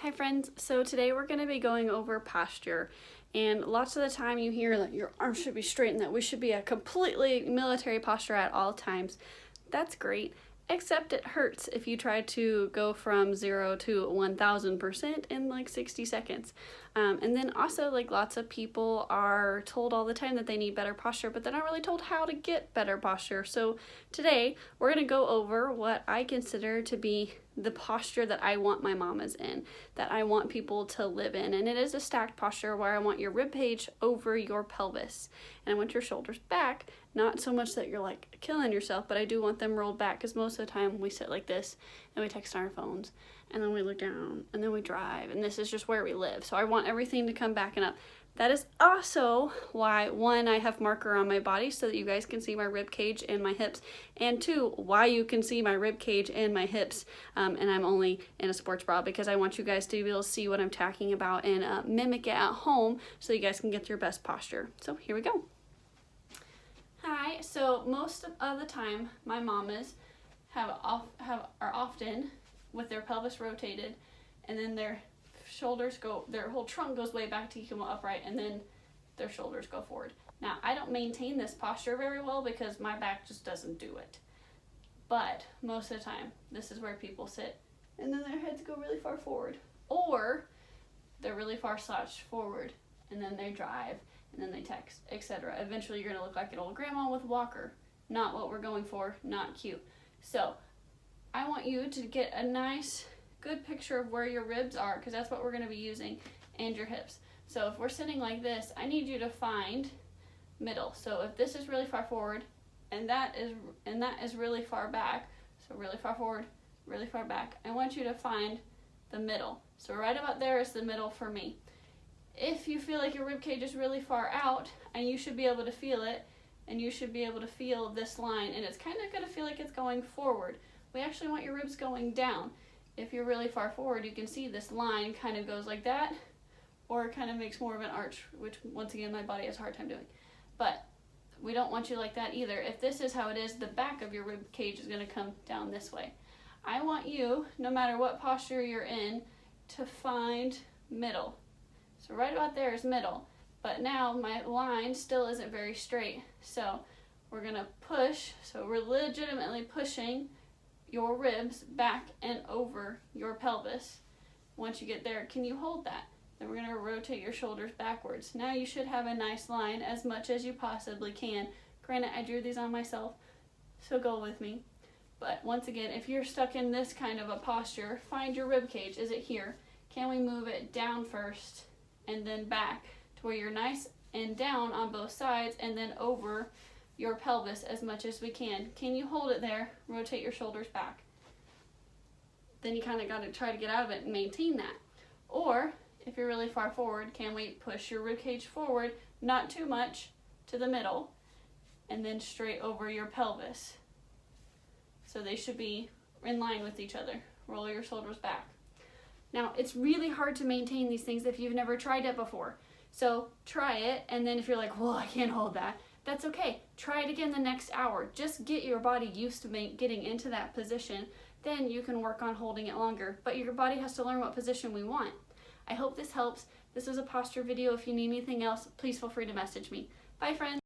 Hi friends, so today we're going to be going over posture, and lots of the time you hear that your arms should be straight and that we should be a completely military posture at all times. That's great, except it hurts if you try to go from 0 to 1000% in like 60 seconds. And then also, like, lots of people are told all the time that they need better posture, but they're not really told how to get better posture. So today we're going to go over what I consider to be the posture that I want my mamas in, that I want people to live in. And it is a stacked posture where I want your rib cage over your pelvis, and I want your shoulders back, not so much that you're like killing yourself, but I do want them rolled back, because most of the time we sit like this and we text on our phones and then we look down and then we drive, and this is just where we live. So I want everything to come back and up. That is also why, one, I have marker on my body so that you guys can see my rib cage and my hips, and two, why you can see my rib cage and my hips, and I'm only in a sports bra, because I want you guys to be able to see what I'm talking about and mimic it at home so you guys can get your best posture. So here we go. Hi, so most of the time my mamas are often with their pelvis rotated, and then their shoulders go, their whole trunk goes way back to keep them upright, and then their shoulders go forward. Now, I don't maintain this posture very well because my back just doesn't do it. But most of the time, this is where people sit, and then their heads go really far forward. Or they're really far slouched forward, and then they drive, and then they text, etc. Eventually, you're gonna look like an old grandma with a walker. Not what we're going for, not cute. So, I want you to get a nice, good picture of where your ribs are, because that's what we're going to be using, and your hips. So if we're sitting like this, I need you to find middle. So if this is really far forward and that is really far back, so really far forward, really far back, I want you to find the middle. So right about there is the middle for me. If you feel like your rib cage is really far out, and you should be able to feel it, and you should be able to feel this line, and it's kind of going to feel like it's going forward. We actually want your ribs going down. If you're really far forward, you can see this line kind of goes like that, or it kind of makes more of an arch, which once again my body has a hard time doing. But we don't want you like that either. If this is how it is, the back of your rib cage is going to come down this way. I want you, no matter what posture you're in, to find middle. So right about there is middle, but now my line still isn't very straight. So we're going to push, so we're legitimately pushing your ribs back and over your pelvis. Once you get there, can you hold that? Then we're going to rotate your shoulders backwards. Now you should have a nice line as much as you possibly can. Granted, I drew these on myself, so go with me. But once again, if you're stuck in this kind of a posture, find your rib cage. Is it here? Can we move it down first and then back to where you're nice and down on both sides, and then over your pelvis as much as we can? Can you hold it there? Rotate your shoulders back. Then you kind of got to try to get out of it and maintain that. Or if you're really far forward, can we push your rib cage forward, not too much, to the middle, and then straight over your pelvis? So they should be in line with each other. Roll your shoulders back. Now, it's really hard to maintain these things if you've never tried it before. So try it, and then if you're like, well, I can't hold that, that's okay. Try it again the next hour. Just get your body used to getting into that position. Then you can work on holding it longer. But your body has to learn what position we want. I hope this helps. This was a posture video. If you need anything else, please feel free to message me. Bye, friends.